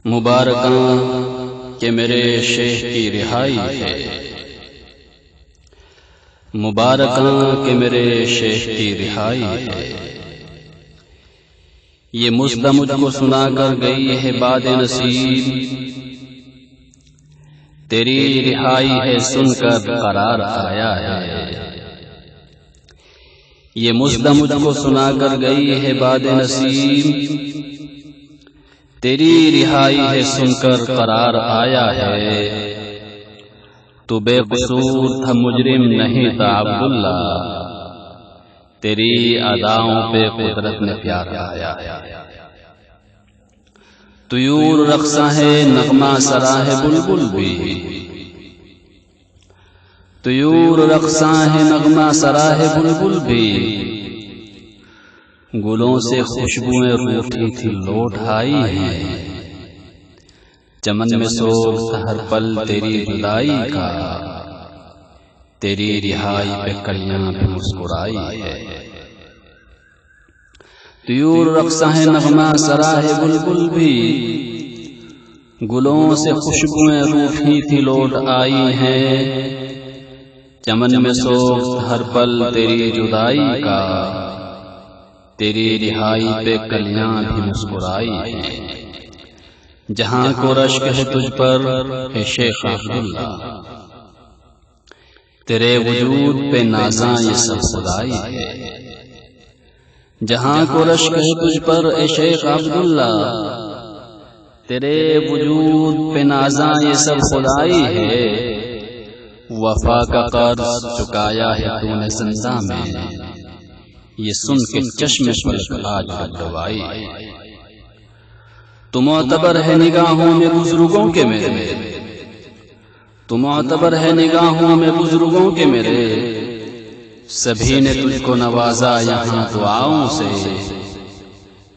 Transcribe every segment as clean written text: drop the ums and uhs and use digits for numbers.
مبارکاں کہ میرے شیخ کی رہائی ہے، مبارکاں کہ میرے شیخ کی رہائی ہے۔ یہ مژدہ مجھ کو سنا کر گئی ہے باد نصیب، تیری رہائی ہے سن کر قرار آیا ہے۔ یہ مژدہ مجھ کو سنا کر گئی ہے باد نصیب، تیری رہائی ہے سن کر قرار آیا ہے۔ تو بے قصور تھا مجرم نہیں تھا عبداللہ، تیری اداؤں پہ قدرت نے پیار آیا ہے۔ طیور رقصاں ہے نغمہ سرا ہے بلبل بھی، طیور رقصاں ہے نغمہ سرا ہے بلبل بھی، گلوں سے خوشبوئیں روٹھی تھی لوٹ آئی ہیں۔ چمن میں سوگ ہر پل تیری جدائی کا، تیری رہائی پہ کلیاں بھی مسکرائی ہے۔ طیور رقصاں ہے نغمہ سرا ہے بلبل بھی، گلوں سے خوشبوئیں روٹھی تھی لوٹ آئی ہیں۔ چمن میں سوگ ہر پل تیری جدائی کا، تیری رہائی پہ کلیاں بھی مسکرائی ہیں۔ جہاں کو رشک ہے تجھ پر اے شیخ عبداللہ، تیرے وجود پہ نازاں یہ سب خدائی ہے۔ جہاں کو رشک ہے تجھ پر اے شیخ عبداللہ، تیرے وجود پہ نازاں یہ سب خدائی ہے۔ وفا کا قرض چکایا ہے تو نے زندہ میں، یہ سن کے چشم پلک آج گوائی۔ تو معتبر ہے نگاہوں میں بزرگوں کے میرے، تو معتبر ہے نگاہوں میں بزرگوں کے میرے، سبھی نے تجھ کو نوازا یہاں دعاؤں سے۔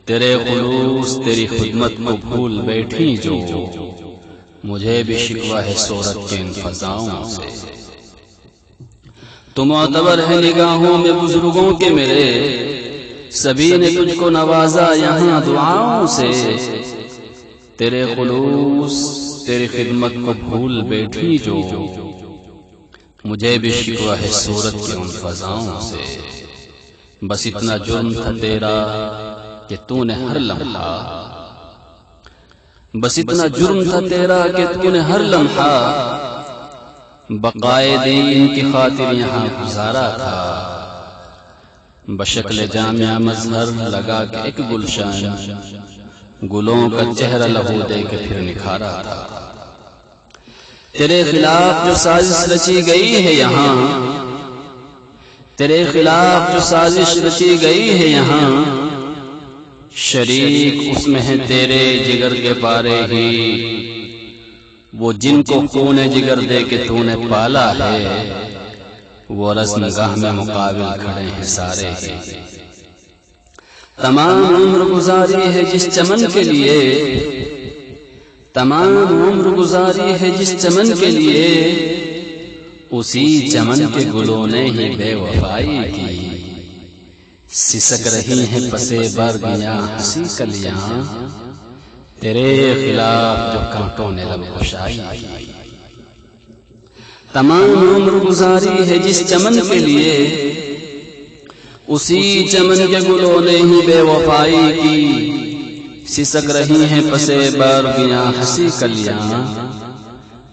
تیرے خلوص تیری خدمت کو بھول بیٹھی جو، مجھے بھی شکوہ ہے صورت کے ان فضاؤں سے۔ تو معتبر ہے نگاہوں میں بزرگوں کے میرے، سبھی نے تجھ کو نوازا یہاں دعاؤں سے۔ تیرے خلوص تیری خدمت کو بھول بیٹھی جو، مجھے بھی شکوہ ہے صورت کے ان فضاؤں سے۔ بس اتنا جرم تھا تیرا کہ تو نے ہر لمحہ، بس اتنا جرم تھا تیرا کہ تو نے ہر لمحہ، بقائے دین کی خاطر یہاں گزارا تھا۔ بشکل جامعہ مظہر لگا کے ایک گلشن، گلوں کا چہرہ لہو دے کے پھر نکھارا تھا۔ تیرے خلاف جو سازش رچی گئی ہے یہاں، تیرے خلاف جو سازش رچی گئی ہے یہاں، شریک اس میں ہے تیرے جگر کے پارے ہی۔ وہ جن کو خون جگر دے کے تو نے پالا ہے، وہ رزمگاہ میں مقابل کھڑے ہیں سارے ہی۔ تمام عمر گزاری ہے جس چمن کے لیے، تمام عمر گزاری ہے جس چمن کے لیے، اسی چمن کے گلوں نے ہی بے وفائی کی۔ سسک رہی ہیں پسے برگیاں ہنسی کلیاں، تیرے خلاف جو کانٹوں نے لب کشائی کی۔ تمام عمر گزاری ہے جس چمن کے لیے، اسی چمن کے گلوں نے ہی بے وفائی کی۔ سسک رہی ہیں پسے برگیاں ہنسی کلیاں،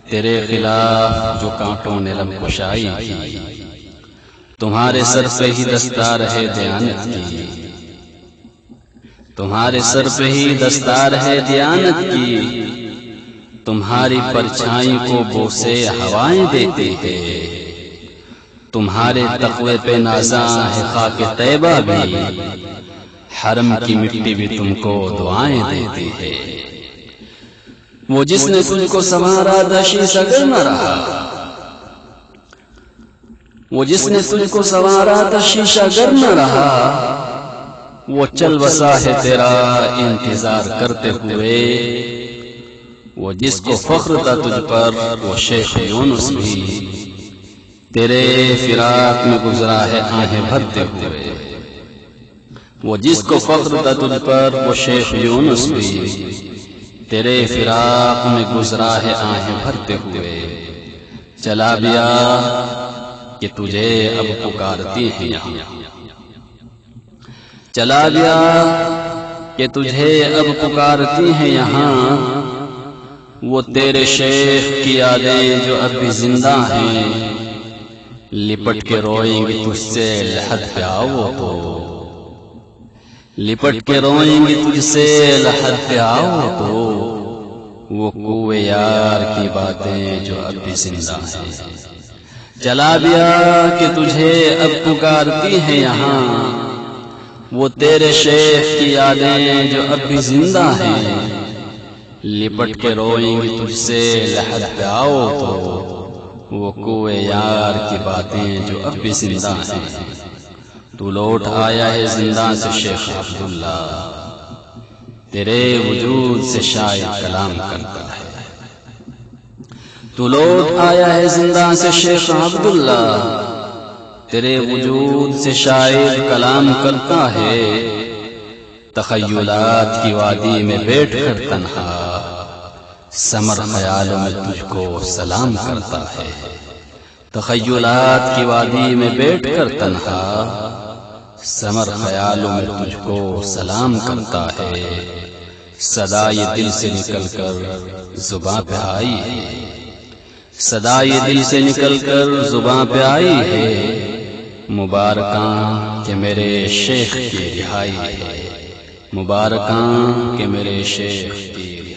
تیرے خلاف جو کانٹوں نے لب کشائی کی۔ تمہارے سر پہ ہی دستار ہے دیانت کی، تمہارے سر پہ ہی دستار ہے دیانت کی۔ تمہاری پرچھائی کو بوسے ہوائیں دیتے ہیں، تمہارے تقوی پہ نازاں ہے خاک طیبہ بھی، حرم کی مٹی بھی تم کو دعائیں دیتی ہے۔ وہ جس نے تجھ کو سنوارا تھا شیشہ گر نہ رہا، وہ جس نے تجھ کو سنوارا تھا شیشہ گر نہ رہا، وہ چل بسا ہے تیرا انتظار کرتے ہوئے۔ وہ جس کو فخر تھا تجھ پر وہ شیخ یونس بھی، تیرے فراق میں گزرا ہے آہیں بھرتے ہوئے۔ وہ جس کو فخر تھا تجھ پر وہ شیخ یونس بھی، تیرے فراق میں گزرا ہے آہیں بھرتے ہوئے، چلا بیا کہ تجھے اب پکارتی ہیں یہاں، چلا بیا کہ تجھے اب پکارتی ہیں یہاں، وہ تیرے شیخ کی یادیں جو اب بھی زندہ ہیں، لپٹ کے روئیں گی تجھ سے لحد پہ آؤ تو، لپٹ کے روئیں گی تجھ سے لحد پہ آؤ تو، وہ کوئے یار کی باتیں جو اب بھی زندہ ہیں، چلا بیا کہ تجھے اب پکارتی ہیں یہاں، وہ تیرے شیخ کی یادیں جو اب بھی زندہ ہیں، لپٹ کے روئیں گی تجھ سے لحد پہ آؤ تو، وہ کوئے یار کی باتیں جو اب بھی زندہ ہیں۔ تو لوٹ آیا ہے زندہ سے شیخ عبداللہ، تیرے وجود سے شاعر کلام کرتا ہے، تو لوٹ آیا ہے زندہ سے شیخ عبداللہ، تیرے وجود سے شاعر کلام کرتا ہے، تخیلات کی وادی میں بیٹھ کر تنہا، سمر خیالوں میں تجھ کو سلام کرتا ہے، تخیلات کی وادی میں بیٹھ کر تنہا، سمر خیالوں میں تجھ کو سلام کرتا ہے، صدا یہ دل سے نکل کر زباں پہ آئی ہے، صدا یہ دل سے نکل کر زباں پہ آئی ہے، مبارکاں کہ میرے شیخ کی رہائی ہے، مبارکاں کہ میرے شیخ کی